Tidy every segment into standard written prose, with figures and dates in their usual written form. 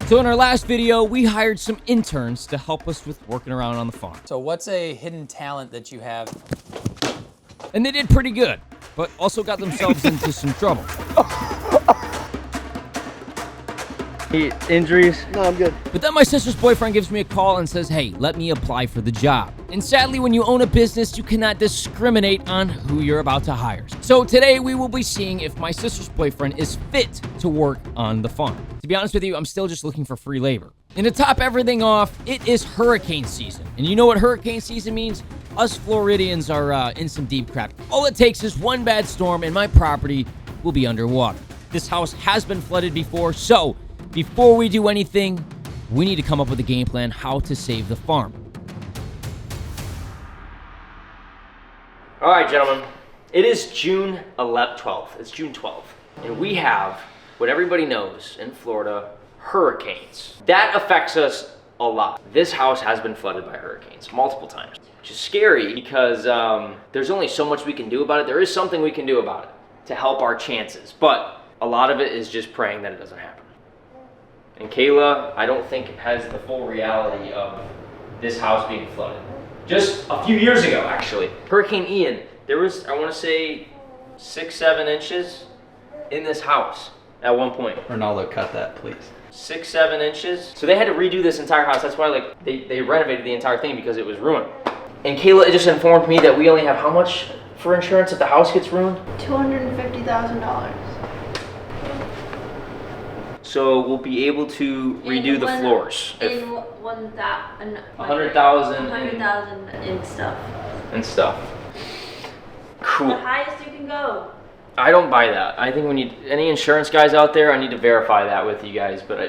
So in our last video, we hired some interns to help us with working around on the farm. So what's a hidden talent that you have? And they did pretty good, but also got themselves into some trouble. Injuries? No, I'm good. But then my sister's boyfriend gives me a call and says, hey, let me apply for the job. And sadly, when you own a business, you cannot discriminate on who you're about to hire. So today we will be seeing if my sister's boyfriend is fit to work on the farm. To be honest with you, I'm still just looking for free labor. And to top everything off, it is hurricane season. And you know what hurricane season means? Us Floridians are in some deep crap. All it takes is one bad storm and my property will be underwater. This house has been flooded before, so before we do anything, we need to come up with a game plan how to save the farm. All right, gentlemen, it is June 12th. It's June 12th, and we have what everybody knows in Florida, hurricanes. That affects us a lot. This house has been flooded by hurricanes multiple times, which is scary because there's only so much we can do about it. There is something we can do about it to help our chances, but a lot of it is just praying that it doesn't happen. And Kayla, I don't think has the full reality of this house being flooded. Just a few years ago, actually, Hurricane Ian, there was, I want to say, 6-7 inches in this house at one point. Ronaldo, cut that, please. 6-7 inches. So they had to redo this entire house. That's why, like, they renovated the entire thing because it was ruined. And Kayla just informed me that we only have how much for insurance if the house gets ruined? $250,000. So we'll be able to redo the floors. In 100,000 100,000 in stuff. and stuff. Cool. The highest you can go. I don't buy that. I think we need any insurance guys out there. I need to verify that with you guys, but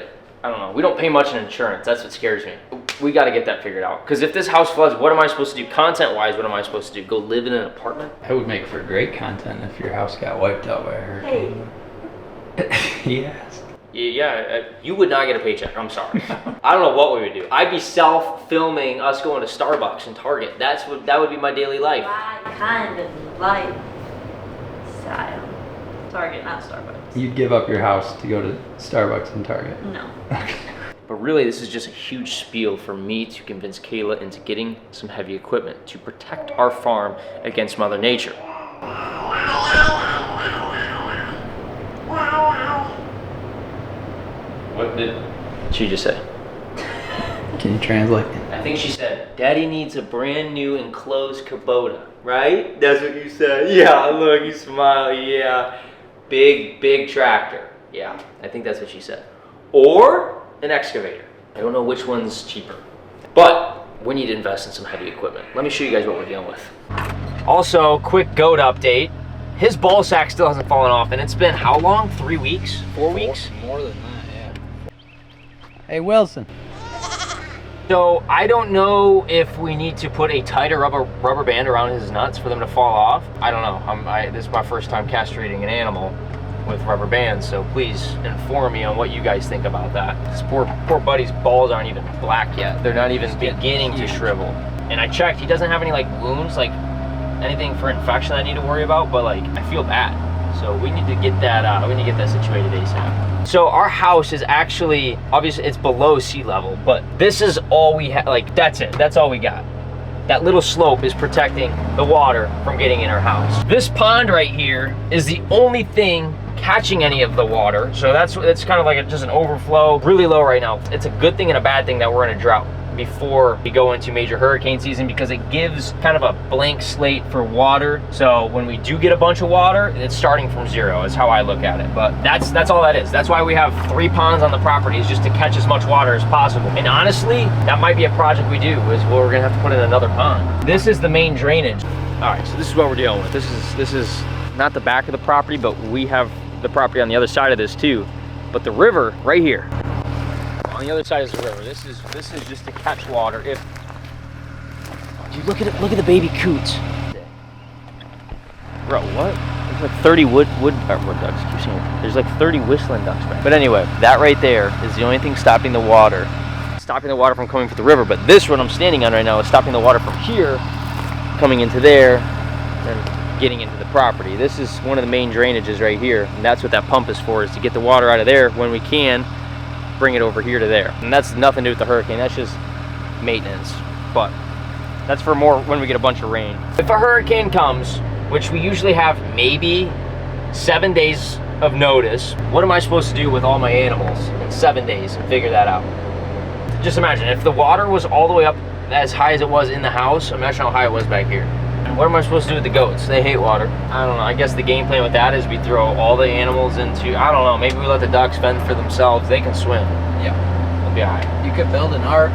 I don't know. We don't pay much in insurance. That's what scares me. We got to get that figured out. Because if this house floods, what am I supposed to do? Content-wise, what am I supposed to do? Go live in an apartment? That would make for great content if your house got wiped out by a hurricane. Yes. Yeah, you would not get a paycheck. I'm sorry. I don't know what we would do. I'd be self-filming us going to Starbucks and Target. That would be my daily life. My kind of life style. Target, not Starbucks. You'd give up your house to go to Starbucks and Target. No. But really, this is just a huge spiel for me to convince Kayla into getting some heavy equipment to protect our farm against Mother Nature. What did she just say? Can you translate? I think she said, Daddy needs a brand new enclosed Kubota, right? That's what you said. Yeah, look, you smile, yeah. Big tractor. Yeah, I think that's what she said. Or an excavator. I don't know which one's cheaper. But we need to invest in some heavy equipment. Let me show you guys what we're dealing with. Also, quick goat update. His ball sack still hasn't fallen off, and it's been how long? 3 weeks? 4 weeks? More than that, yeah. Hey, Wilson. So I don't know if we need to put a tighter rubber band around his nuts for them to fall off. I don't know. This is my first time castrating an animal with rubber bands, so please inform me on what you guys think about that. This poor buddy's balls aren't even black yet. They're not even beginning to shrivel. And I checked, he doesn't have any like wounds, like anything for infection I need to worry about, but like I feel bad. So we need to get that we need to get that situated ASAP. So our house is actually, obviously it's below sea level, but this is all we have, like that's it, that's all we got. That little slope is protecting the water from getting in our house. This pond right here is the only thing catching any of the water. So it's kind of like just an overflow, really low right now. It's a good thing and a bad thing that we're in a drought before we go into major hurricane season, because it gives kind of a blank slate for water. So when we do get a bunch of water, it's starting from zero is how I look at it. But that's all that is. That's why we have 3 ponds on the property, is just to catch as much water as possible. And honestly, that might be a project we do, is we're gonna have to put in another pond. This is the main drainage. All right, so this is what we're dealing with. This is not the back of the property, but we have the property on the other side of this too. But the river right here, on the other side is the river. This is just to catch water. If dude, look at the baby coots. Bro, what? There's like 30 wood ducks. Keep seeing it. There's like 30 whistling ducks back. But anyway, that right there is the only thing stopping the water from coming from the river. But this one I'm standing on right now is stopping the water from here coming into there and getting into the property. This is one of the main drainages right here, and that's what that pump is for, is to get the water out of there when we can bring it over here to there. And that's nothing to do with the hurricane, that's just maintenance. But that's for more when we get a bunch of rain. If a hurricane comes, which we usually have maybe 7 days of notice, what am I supposed to do with all my animals in 7 days and figure that out? Just imagine, if the water was all the way up as high as it was in the house, imagine how high it was back here. And what am I supposed to do with the goats? They hate water. I don't know, I guess the game plan with that is we throw all the animals into, I don't know, maybe we let the ducks fend for themselves. They can swim. Yeah. They'll be all right. You could build an ark.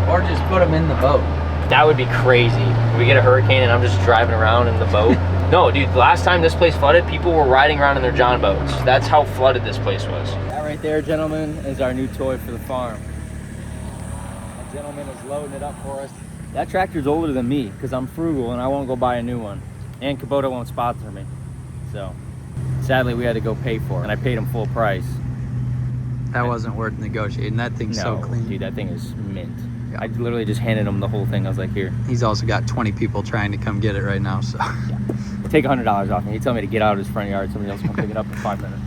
Or just put them in the boat. That would be crazy. We get a hurricane and I'm just driving around in the boat. No, dude, the last time this place flooded, people were riding around in their John boats. That's how flooded this place was. That right there, gentlemen, is our new toy for the farm. That gentleman is loading it up for us. That tractor's older than me because I'm frugal and I won't go buy a new one. And Kubota won't sponsor me. So, sadly, we had to go pay for it. And I paid him full price. That wasn't worth negotiating. That thing's so clean. Dude, that thing is mint. I literally just handed him the whole thing. I was like, here. He's also got 20 people trying to come get it right now, so. Yeah. Take $100 off me. He told me to get out of his front yard. Somebody else will pick it up in 5 minutes.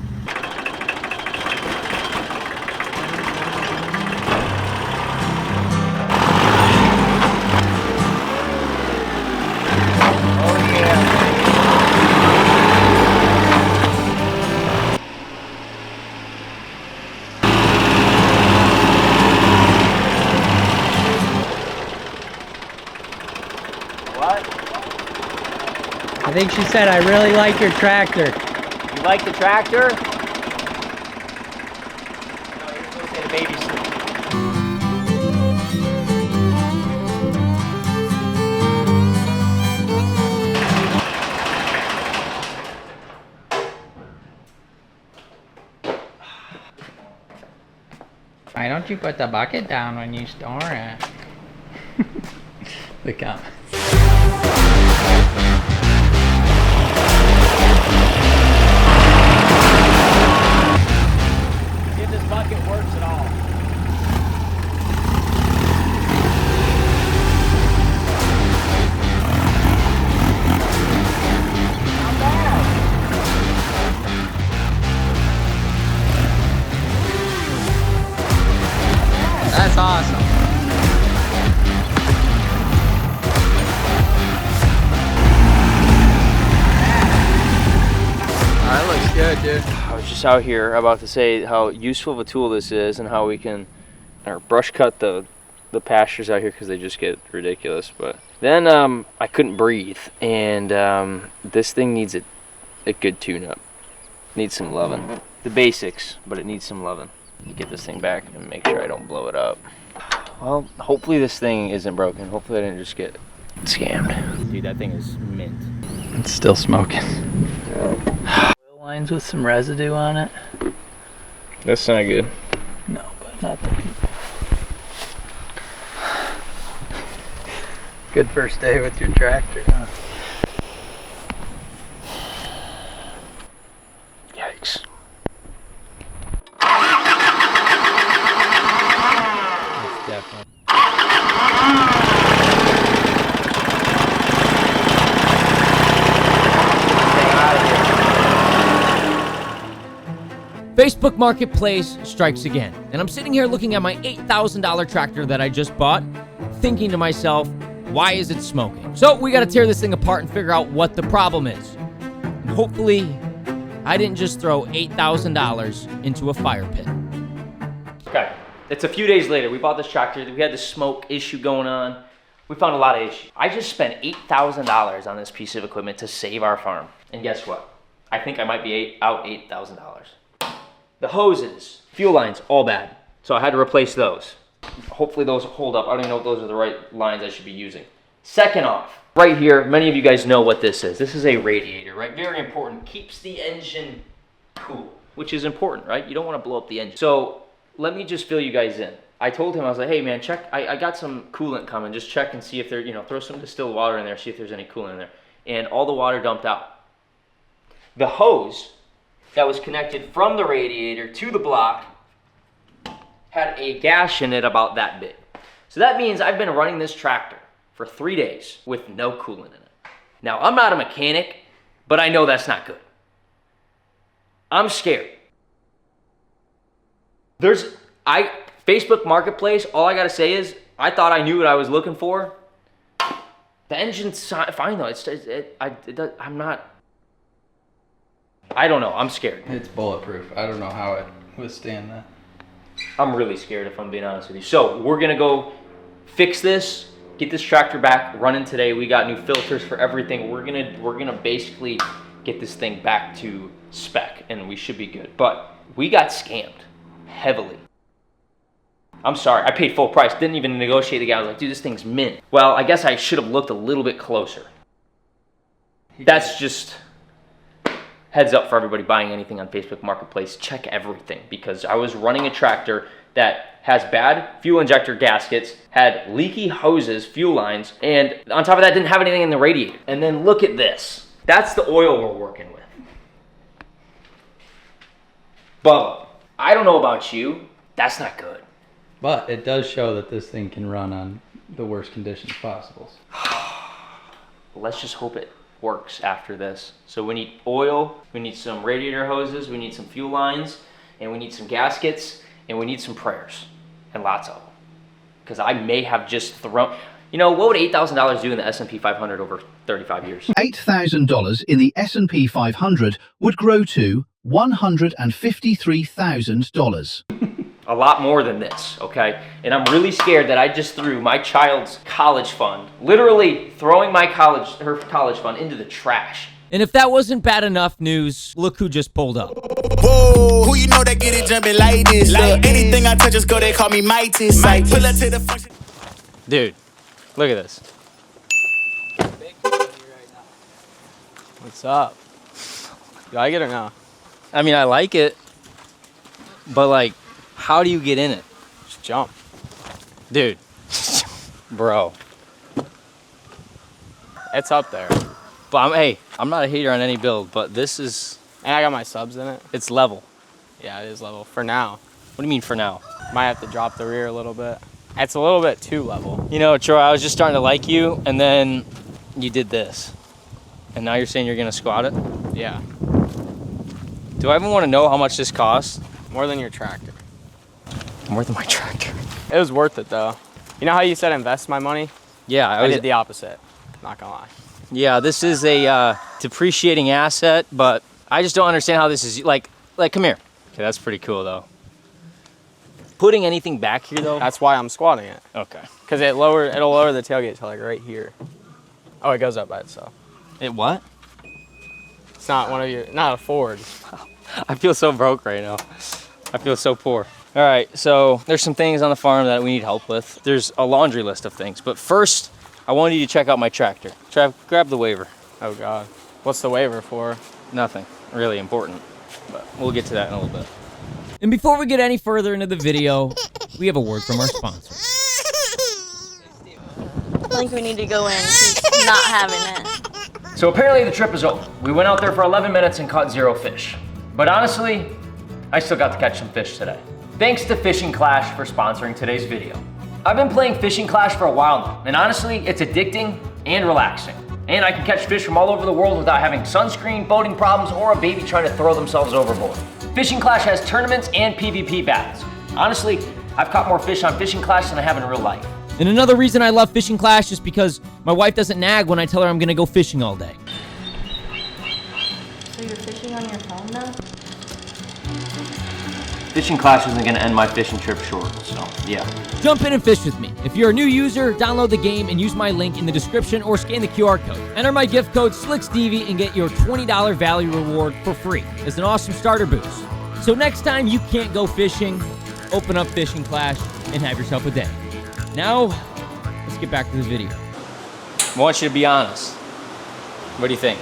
I think she said, I really like your tractor. You like the tractor? No, you're supposed to say the baby sleep. Why don't you put the bucket down when you store it? The comments. See if this bucket works at all. Not bad. That's awesome. That looks good, dude. I was just out here about to say how useful of a tool this is and how we can brush cut the pastures out here because they just get ridiculous. But then I couldn't breathe, and this thing needs a good tune-up. Needs some loving. The basics, but it needs some loving. Get this thing back and make sure I don't blow it up. Well, hopefully this thing isn't broken. Hopefully I didn't just get scammed. Dude, that thing is mint. It's still smoking. Oil lines with some residue on it. That's not good. No, but nothing. Good first day with your tractor, huh? Yikes. It's definitely. Facebook Marketplace strikes again, and I'm sitting here looking at my $8,000 tractor that I just bought, thinking to myself, why is it smoking? So we gotta tear this thing apart and figure out what the problem is. And hopefully, I didn't just throw $8,000 into a fire pit. Okay, it's a few days later. We bought this tractor. We had the smoke issue going on. We found a lot of issues. I just spent $8,000 on this piece of equipment to save our farm. And guess what? I think I might be out $8,000. The hoses, fuel lines, all bad. So I had to replace those. Hopefully those hold up. I don't even know if those are the right lines I should be using. Second off, right here, many of you guys know what this is. This is a radiator, right? Very important. Keeps the engine cool, which is important, right? You don't want to blow up the engine. So let me just fill you guys in. I told him, I was like, hey man, check, I got some coolant coming. Just check and see if there, throw some distilled water in there, see if there's any coolant in there. And all the water dumped out. The hose that was connected from the radiator to the block had a gash in it about that big. So that means I've been running this tractor for 3 days with no coolant in it. Now, I'm not a mechanic, but I know that's not good. I'm scared. Facebook Marketplace, all I gotta say is, I thought I knew what I was looking for. The engine's fine though, I'm not, I don't know, I'm scared. It's bulletproof. I don't know how it withstand that. I'm really scared if I'm being honest with you. So we're gonna go fix this, get this tractor back running today. We got new filters for everything. We're gonna basically get this thing back to spec and we should be good. But we got scammed heavily. I'm sorry, I paid full price, didn't even negotiate the guy. I was like, dude, this thing's mint. Well, I guess I should have looked a little bit closer. That's just heads up for everybody buying anything on Facebook Marketplace. Check everything, because I was running a tractor that has bad fuel injector gaskets, had leaky hoses, fuel lines, and on top of that, didn't have anything in the radiator. And then look at this. That's the oil we're working with. Bubba, I don't know about you, that's not good. But it does show that this thing can run on the worst conditions possible. Let's just hope it works after this. So we need oil, we need some radiator hoses, we need some fuel lines, and we need some gaskets, and we need some prayers, and lots of them. Because I may have just thrown, you know, what would $8,000 do in the S&P 500 over 35 years? $8,000 in the S&P 500 would grow to $153,000. A lot more than this, okay? And I'm really scared that I just threw my child's college fund, literally throwing her college fund into the trash. And if that wasn't bad enough news, look who just pulled up. Whoa, who you know that get it jumping like this? Look, anything I touch is go, they call me Mightis. Like, pull up to the function. Dude, look at this. What's up? You like it or no? I mean, I like it, but like, how do you get in it? Just jump. Dude, bro. It's up there. But I'm not a hater on any build, but this is, And I got my subs in it. it's level. Yeah, it is level for now. What do you mean for now? Might have to drop the rear a little bit. It's a little bit too level. You know, Troy, I was just starting to like you, and then you did this. And now you're saying you're gonna squat it? Yeah, Do I even want to know how much this costs? more than your tractor. More than my tractor. It was worth it though. You know how you said invest my money? Yeah, I did the opposite. Not gonna lie. Yeah, this is a depreciating asset, but I just don't understand how this is, like, come here. Okay, that's pretty cool though. Putting anything back here though? That's why I'm squatting it. Okay. Cause it'll lower the tailgate to like right here. Oh, it goes up by itself. It what? It's not not a Ford. I feel so broke right now. I feel so poor. All right, so there's some things on the farm that we need help with. There's a laundry list of things, but first, I wanted you to check out my tractor. Trav, grab the waiver. Oh God. What's the waiver for? Nothing really important, but we'll get to that in a little bit. And before we get any further into the video, we have a word from our sponsor. I think we need to go in. He's not having it. So apparently the trip is over. We went out there for 11 minutes and caught 0 fish. But honestly, I still got to catch some fish today. Thanks to Fishing Clash for sponsoring today's video. I've been playing Fishing Clash for a while now, and honestly, it's addicting and relaxing. And I can catch fish from all over the world without having sunscreen, boating problems, or a baby trying to throw themselves overboard. Fishing Clash has tournaments and PvP battles. Honestly, I've caught more fish on Fishing Clash than I have in real life. And another reason I love Fishing Clash is because my wife doesn't nag when I tell her I'm gonna go fishing all day. So you're fishing on your phone now? Fishing Clash isn't gonna end my fishing trip short, so yeah. Jump in and fish with me. If you're a new user, download the game and use my link in the description or scan the QR code. Enter my gift code Slickstevie and get your $20 value reward for free. It's an awesome starter boost. So next time you can't go fishing, open up Fishing Clash and have yourself a day. Now, let's get back to the video. I want you to be honest. What do you think?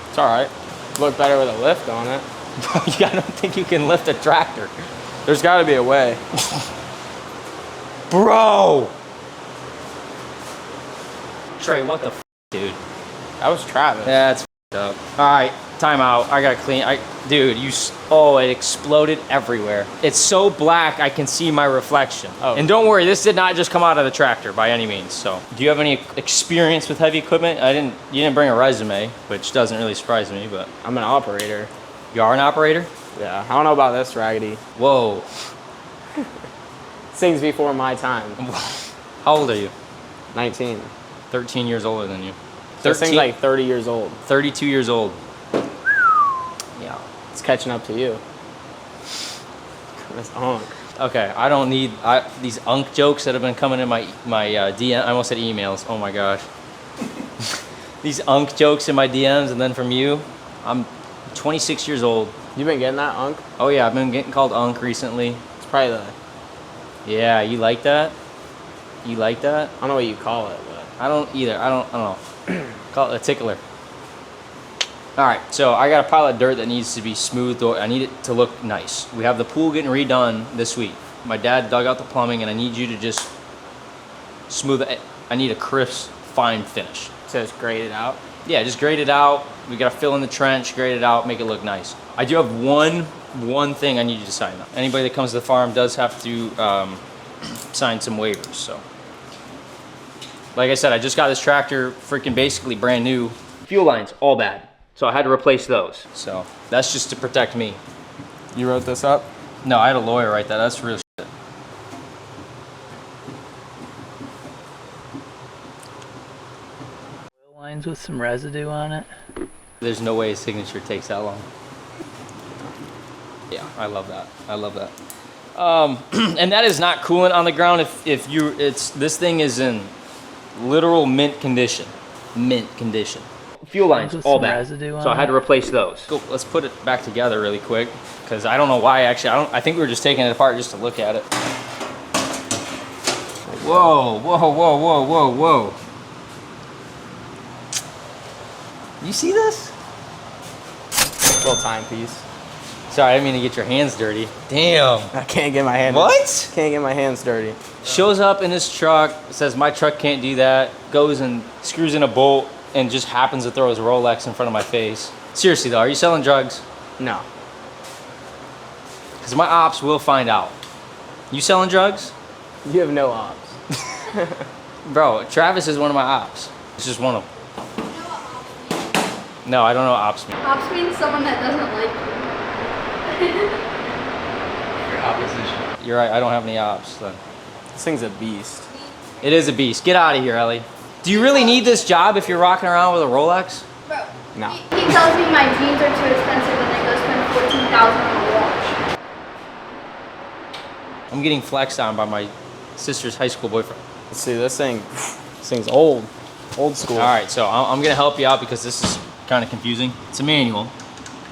It's all right. Look better with a lift on it. I don't think you can lift a tractor. There's got to be a way. Bro! Trey, what the dude? That was Travis. Yeah, it's up. All right, time out. I gotta clean. Dude, it exploded everywhere. It's so black I can see my reflection. Oh. And don't worry, this did not just come out of the tractor by any means. So, do you have any experience with heavy equipment? You didn't bring a resume, which doesn't really surprise me, but I'm an operator. you are an operator? Yeah, I don't know about this, Raggedy. Whoa. Things before my time. How old are you? 19. 13 years older than you. This thing's like 30 years old. 32 years old. Yeah. It's catching up to you. That's unk. Okay, I don't need these unk jokes that have been coming in my DM. I almost said emails. Oh my gosh. These unk jokes in my DMs, and then from you. I'm 26 years old. You been getting that unk? Oh yeah, I've been getting called unk recently. It's probably the... Yeah, you like that? You like that? I don't know what you call it, but... I don't either. I don't know. Call it a tickler. All right, so I got a pile of dirt that needs to be smoothed. I need it to look nice. We have the pool getting redone this week. My dad dug out the plumbing, and I need you to just smooth it. I need a crisp, fine finish. So just grade it out? Yeah, just grade it out. We got to fill in the trench, grade it out, make it look nice. I do have one thing I need you to sign up. Anybody that comes to the farm does have to sign some waivers, so. Like I said, I just got this tractor freaking basically brand new. Fuel lines, all bad. So I had to replace those. So that's just to protect me. You wrote this up? No, I had a lawyer write that. That's real shit. Oil lines with some residue on it. There's no way his signature takes that long. Yeah, I love that. I love that. And that is not coolant on the ground this thing is in literal mint condition. Mint condition. Fuel lines, all bad. So I had to replace those. Go, let's put it back together really quick, because I don't know why actually. I think we were just taking it apart just to look at it. Whoa, whoa, whoa, whoa, whoa, whoa. You see this? Little timepiece. Sorry, I didn't mean to get your hands dirty. Damn. I can't get my hands. What? Can't get my hands dirty. Shows up in his truck, says my truck can't do that, goes and screws in a bolt, and just happens to throw his Rolex in front of my face. Seriously though, are you selling drugs? No. Because my ops will find out. You selling drugs? You have no ops. Bro, Travis is one of my ops. It's just one of them. No, I don't know what ops mean. Ops means someone that doesn't like you. Your opposition. You're right, I don't have any ops then. This thing's a beast. It is a beast. Get out of here, Ellie. Do you really need this job if you're rocking around with a Rolex? Bro, No. he tells me my jeans are too expensive and then go spend $14,000 on a watch. I'm getting flexed on by my sister's high school boyfriend. Let's see, this thing's old. Old school. All right, so I'm gonna help you out because this is kind of confusing. It's a manual.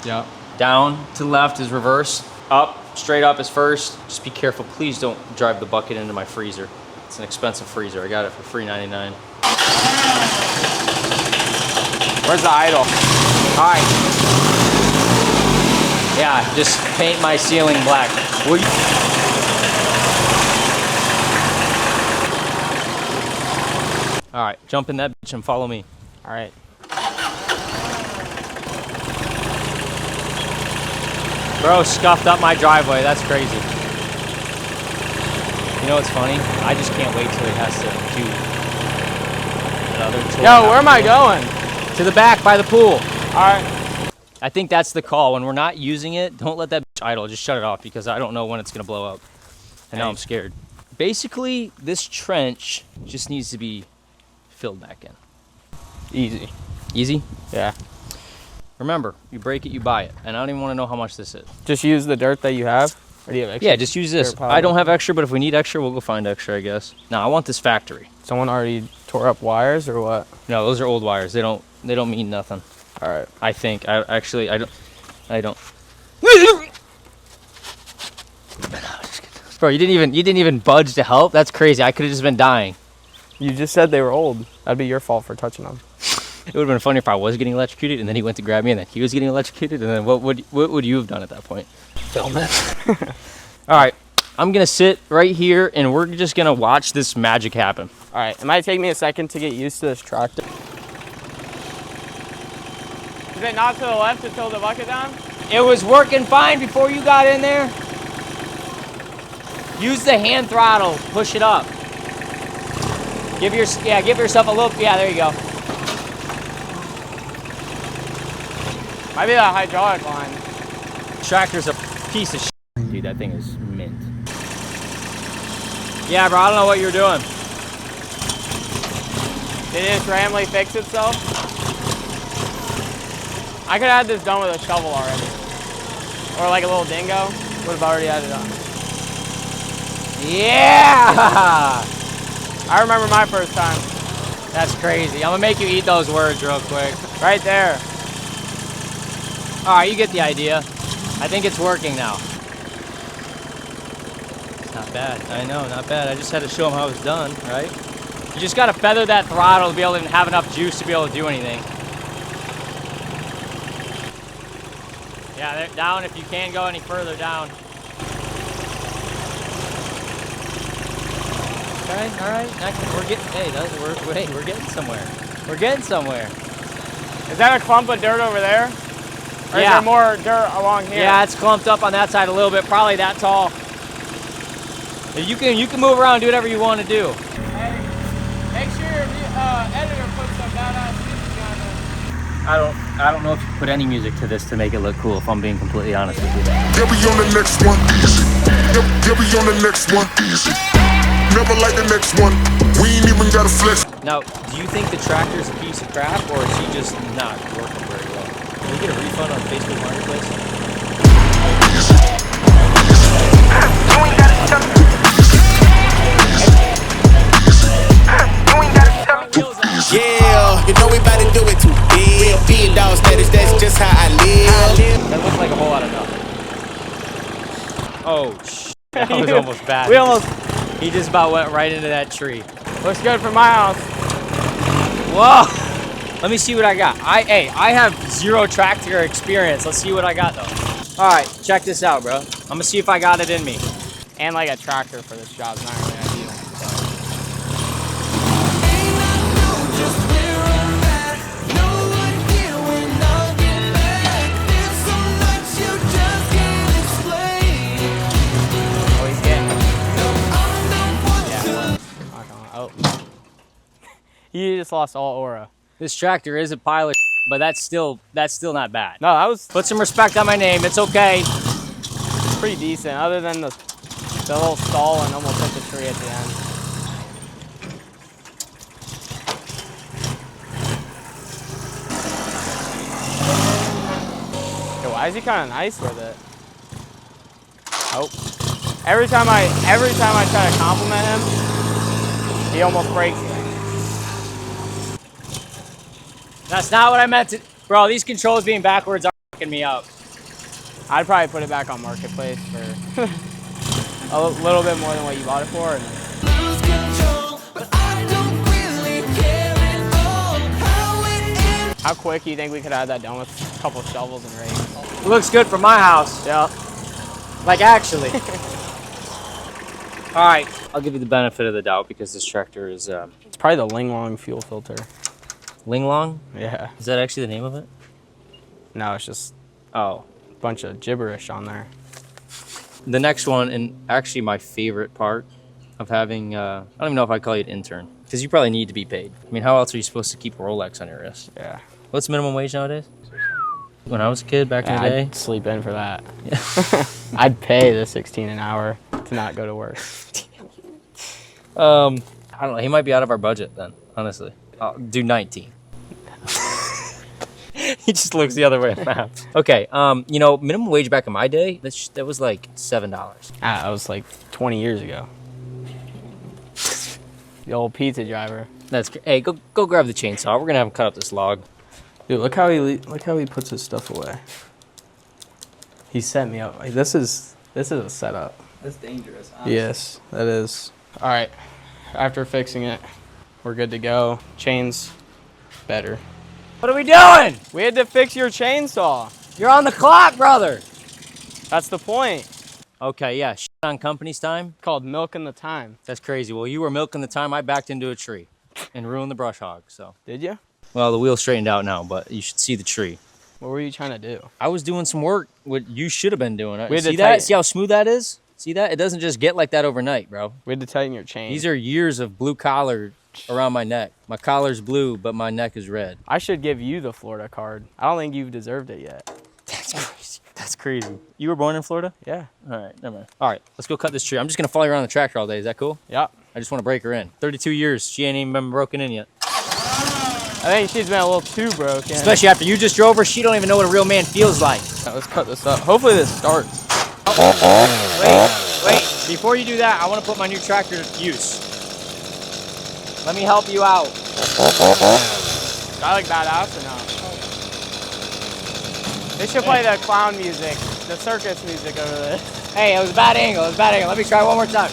Yeah. Down to the left is reverse. Up, straight up is first. Just be careful. Please don't drive the bucket into my freezer. It's an expensive freezer. I got it for $3.99. Where's the idle? All right. Yeah, just paint my ceiling black. Will you? All right, jump in that bitch and follow me. All right. Bro scuffed up my driveway. That's crazy. You know what's funny? I just can't wait till he has to do another tour. Yo, where am I going? To the back by the pool. All right. I think that's the call. When we're not using it, don't let that bitch idle. Just shut it off because I don't know when it's gonna blow up. And now I'm scared. Basically, this trench just needs to be filled back in. Easy. Easy? Yeah. Remember, you break it, you buy it. And I don't even want to know how much this is. Just use the dirt that you have? Or do you have extra? Yeah, just use this. I don't have extra, but if we need extra, we'll go find extra, I guess. No, I want this factory. Someone already tore up wires or what? No, those are old wires. They don't mean nothing. All right. I think. I don't. Bro, you didn't even budge to help? That's crazy. I could have just been dying. You just said they were old. That'd be your fault for touching them. It would have been funny if I was getting electrocuted and then he went to grab me and then he was getting electrocuted and then what would you have done at that point? Film it. All right, I'm gonna sit right here and we're just gonna watch this magic happen. All right, it might take me a second to get used to this tractor. Is it not to the left to tilt the bucket down? It was working fine before you got in there. Use the hand throttle, push it up. Give yourself a little, yeah, there you go. Might be that hydraulic line. Tractor's a piece of shit. Dude, that thing is mint. Yeah, bro, I don't know what you're doing. Did it just randomly fix itself? I could have had this done with a shovel already. Or like a little dingo. Would have already had it done. Yeah! I remember my first time. That's crazy. I'm gonna make you eat those words real quick. Right there. All right, you get the idea. I think it's working now. It's not bad. I know, not bad. I just had to show him how it's done, right? You just gotta feather that throttle to be able to have enough juice to be able to do anything. Yeah, they're down if you can go any further down. Okay, all right. We're getting, we're getting somewhere. We're getting somewhere. Is that a clump of dirt over there? Or is Yeah. there more dirt along here? Yeah, it's clumped up on that side a little bit, probably that tall. You can move around, do whatever you want to do. Hey, make sure your editor puts some badass music on there. I don't know if you put any music to this to make it look cool, if I'm being completely honest with you. Yeah, we on the next one, easy. Yeah, we on the next one, easy. Never like the next one. We ain't even got a flex. Now, do you think the tractor's a piece of crap, or is he just not working very well? Can we get a refund on Facebook Marketplace? Yeah, you know we about to do it too big. Big dog status, that's just how I live. That looks like a whole lot of nothing. Oh, that was almost bad. He just about went right into that tree. Looks good for my house. Whoa! Let me see what I got. I have zero tractor experience. Let's see what I got though. All right, check this out, bro. I'm gonna see if I got it in me. And like a tractor for this job is not really ideal. Oh, he's getting it. Yeah, well, oh. You just lost all aura. This tractor is a pile of but that's still not bad. No, that was Put some respect on my name. It's okay. pretty decent, other than the little stall and almost hit the tree at the end. Yo, why is he kind of nice with it? Oh, every time I try to compliment him, he almost breaks it. That's not what I meant to. Bro, these controls being backwards are fucking me up. I'd probably put it back on Marketplace for a little bit more than what you bought it for. And how quick do you think we could have that done with a couple shovels and rakes? Looks good for my house. Yeah. Like actually. All right, I'll give you the benefit of the doubt because this tractor is It's probably the Linglong fuel filter. Linglong? Yeah. Is that actually the name of it? No, it's just Oh. a bunch of gibberish on there. The next one, and actually my favorite part of having, I don't even know if I call you an intern, because you probably need to be paid. I mean, how else are you supposed to keep a Rolex on your wrist? Yeah. What's minimum wage nowadays? When I was a kid back in the day? I'd sleep in for that. Yeah. I'd pay the 16 an hour to not go to work. I don't know. He might be out of our budget then, honestly. I'll do 19. He just looks the other way around. Okay, you know, minimum wage back in my day, that was like $7. That was like 20 years ago. The old pizza driver. Hey, go grab the chainsaw. We're gonna have him cut up this log. Dude, look how he puts his stuff away. He set me up. Like, this is a setup. That's dangerous, honestly. Yes, that is. All right, after fixing it, we're good to go. Chain's better. What are we doing? We had to fix your chainsaw. You're on the clock, brother. That's the point. Okay, yeah, shit on company's time. It's called milking the time. That's crazy. Well, you were milking the time I backed into a tree and ruined the brush hog, so. Did you? Well, the wheel's straightened out now, but you should see the tree. What were you trying to do? I was doing some work, what you should have been doing. We had to See that? See how smooth that is? See that? It doesn't just get like that overnight, bro. We had to tighten your chain. These are years of blue collar around my neck. My collar's blue, but my neck is red. I should give you the Florida card. I don't think you've deserved it yet. That's crazy. That's crazy. You were born in Florida? Yeah. All right, never mind. All right, let's go cut this tree. I'm just gonna follow you around the tractor all day. Is that cool? Yeah. I just want to break her in. 32 years, she ain't even been broken in yet. I think she's been a little too broken. Especially after you just drove her, she don't even know what a real man feels like. Right, let's cut this up. Hopefully this starts. Wait. Before you do that, I want to put my new tractor to use. Let me help you out. I like badass or no? They should play the clown music, the circus music over there. Hey, it was a bad angle. Let me try one more time.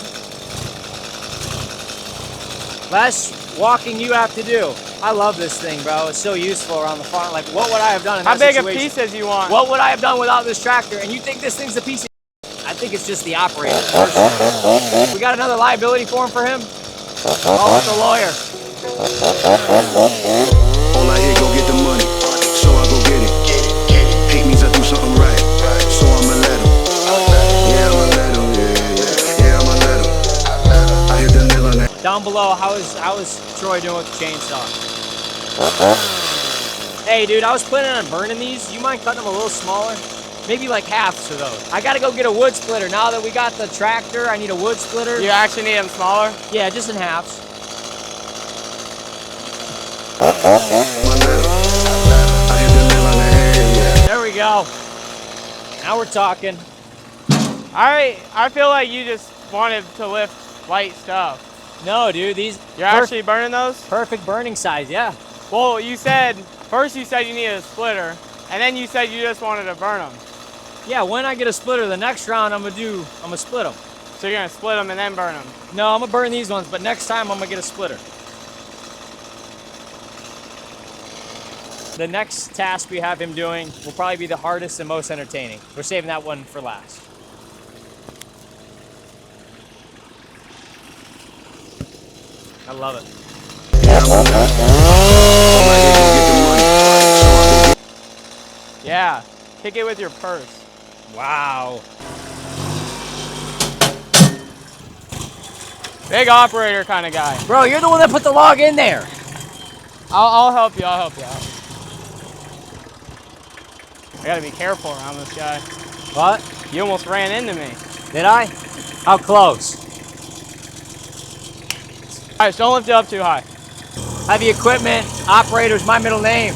Less walking you have to do. I love this thing, bro. It's so useful around the farm. Like, what would I have done in How that big situation? of pieces you want? What would I have done without this tractor? And you think this thing's a piece of I think it's just the operator. We got another liability form for him? Oh, it's a lawyer. All I hear, go get the money, so I go get it. Hate means I do something right, so I'ma let him. Yeah, I'ma let him, yeah, I'ma let him. I hit the nail on that. Down below, how is Troy doing with the chainsaw? Hey, dude, I was planning on burning these. You mind cutting them a little smaller? Maybe like halves of those. I gotta go get a wood splitter. Now that we got the tractor, I need a wood splitter. You actually need them smaller? Yeah, just in halves. There we go. Now we're talking. I feel like you just wanted to lift light stuff. No, dude, these... You're actually burning those? Perfect burning size, yeah. Well, first you said you needed a splitter, and then you said you just wanted to burn them. Yeah, when I get a splitter, the next round I'm gonna split them. So you're gonna split them and then burn them? No, I'm gonna burn these ones, but next time I'm gonna get a splitter. The next task we have him doing will probably be the hardest and most entertaining. We're saving that one for last. I love it. Yeah, kick it with your purse. Wow. Big operator kind of guy. Bro, you're the one that put the log in there. I'll help you out. I gotta be careful around this guy. What? You almost ran into me. Did I? How close? All right, so don't lift it up too high. Heavy equipment, operator's my middle name.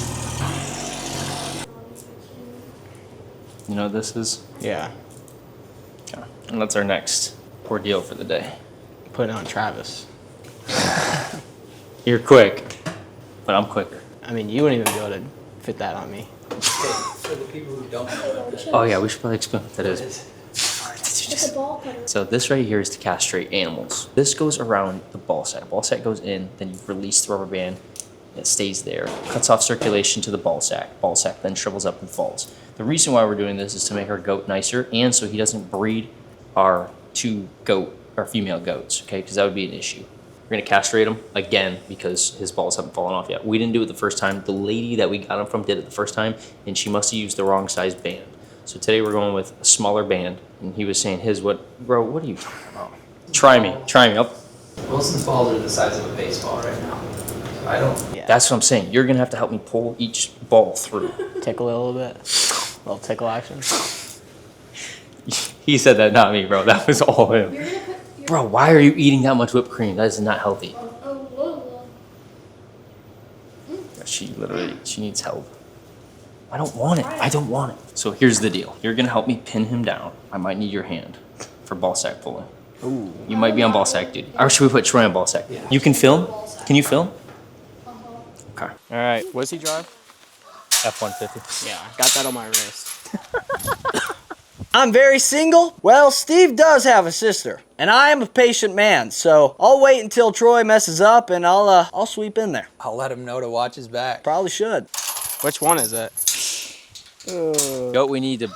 You know what this is? Yeah. Okay. And that's our next ordeal for the day. Put it on Travis. You're quick, but I'm quicker. I mean, you wouldn't even be able to fit that on me. For the people who don't know what Oh yeah, we should probably explain what that is. So this right here is to castrate animals. This goes around the ball sack. Ball sack goes in, then you release the rubber band, and it stays there. Cuts off circulation to the ball sack. Ball sack then shrivels up and falls. The reason why we're doing this is to make our goat nicer and so he doesn't breed our female goats, okay? Because that would be an issue. We're gonna castrate him again because his balls haven't fallen off yet. We didn't do it the first time. The lady that we got him from did it the first time, and she must have used the wrong size band. So today we're going with a smaller band, and he was saying bro, what are you talking about? Try me, up. Wilson's balls are the size of a baseball right now. So I don't. Yeah. That's what I'm saying. You're gonna have to help me pull each ball through. Tickle it a little bit. A little tickle action. He said that, not me, bro. That was all him. Bro, why are you eating that much whipped cream? That is not healthy. She needs help. I don't want it. So here's the deal. You're gonna help me pin him down. I might need your hand for ball sack pulling. Ooh. You might be on ball sack duty. Or should we put Troy on ball sack? Yeah. You can film? Can you film? Okay. All right, what's he drive? F-150. Yeah, got that on my wrist. I'm very single. Well, Steve does have a sister, and I am a patient man, so I'll wait until Troy messes up and I'll sweep in there. I'll let him know to watch his back. Probably should. Which one is it? Goat we need to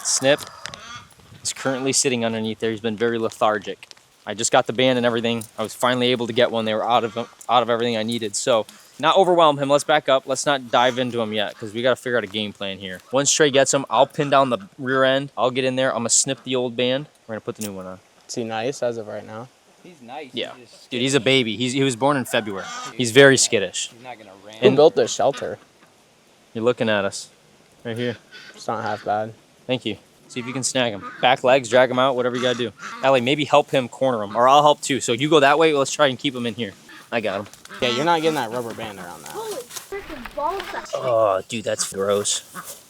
snip is currently sitting underneath there. He's been very lethargic. I just got the band and everything. I was finally able to get one. They were out of everything I needed. So not overwhelm him. Let's back up. Let's not dive into him yet because we got to figure out a game plan here. Once Trey gets him, I'll pin down the rear end. I'll get in there. I'm going to snip the old band. We're going to put the new one on. Is he nice as of right now? He's nice. Yeah. Dude, he's a baby. He was born in February. He's very skittish. He's not going to ram. Who built this shelter? You're looking at us right here. It's not half bad. Thank you. See if you can snag him. Back legs, drag him out, whatever you gotta do. Allie, maybe help him corner him, or I'll help too. So you go that way, let's try and keep him in here. I got him. Yeah, you're not getting that rubber band around that. Holy freaking balls. Oh, dude, that's gross.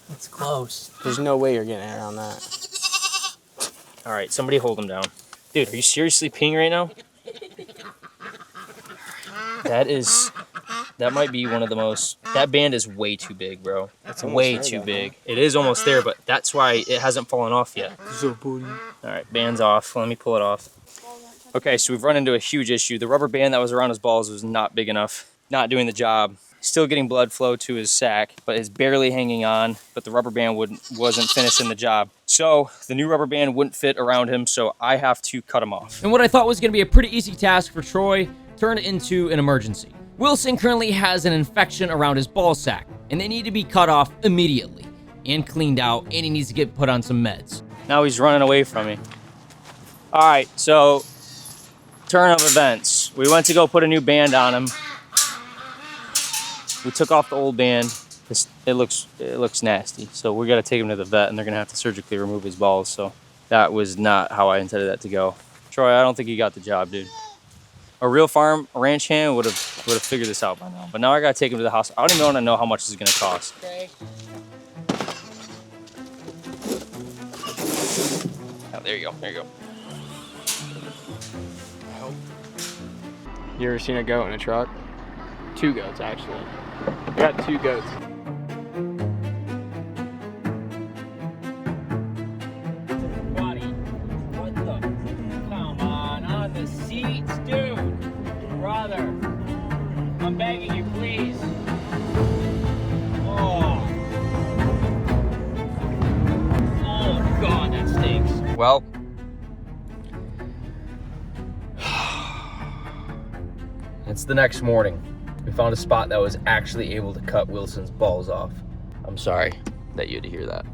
It's close. There's no way you're getting it around that. All right, somebody hold him down. Dude, are you seriously peeing right now? That might be one of the most, that band is way too big, bro. It's way too big. It is almost there, but that's why it hasn't fallen off yet. All right, band's off. Let me pull it off. Okay, so we've run into a huge issue. The rubber band that was around his balls was not big enough, not doing the job. Still getting blood flow to his sack, but it's barely hanging on, but the rubber band wasn't finishing the job. So the new rubber band wouldn't fit around him, so I have to cut him off. And what I thought was going to be a pretty easy task for Troy turned into an emergency. Wilson currently has an infection around his ball sack, and they need to be cut off immediately and cleaned out, and he needs to get put on some meds. Now he's running away from me. All right, so turn of events. We went to go put a new band on him. We took off the old band. It looks nasty, so we got to take him to the vet, and they're gonna have to surgically remove his balls. So that was not how I intended that to go. Troy, I don't think you got the job, dude. A real ranch hand would have figured this out by now. But now I gotta take him to the hospital. I don't even want to know how much this is gonna cost. Okay. Oh, there you go. There you go. You ever seen a goat in a truck? 2 goats, actually. I got 2 goats. Buddy, what the? Come on the seats, dude. Brother, I'm begging you, please. Oh. Oh, God, that stinks. Well, it's the next morning. We found a spot that was actually able to cut Wilson's balls off. I'm sorry that you had to hear that.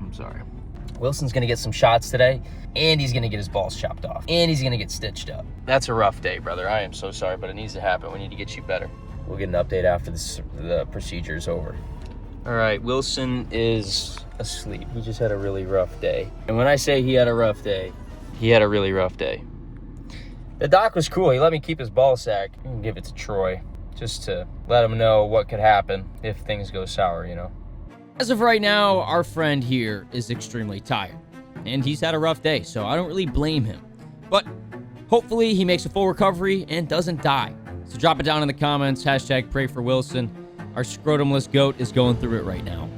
I'm sorry. Wilson's gonna get some shots today, and he's gonna get his balls chopped off, and he's gonna get stitched up. That's a rough day, brother. I am so sorry, but it needs to happen. We need to get you better. We'll get an update after the procedure is over. All right, Wilson is asleep. He just had a really rough day. And when I say he had a rough day, he had a really rough day. The doc was cool. He let me keep his ball sack and give it to Troy just to let him know what could happen if things go sour, you know. As of right now, our friend here is extremely tired, and he's had a rough day, so I don't really blame him. But hopefully he makes a full recovery and doesn't die. So drop it down in the comments, #pray for Wilson. Our scrotumless goat is going through it right now.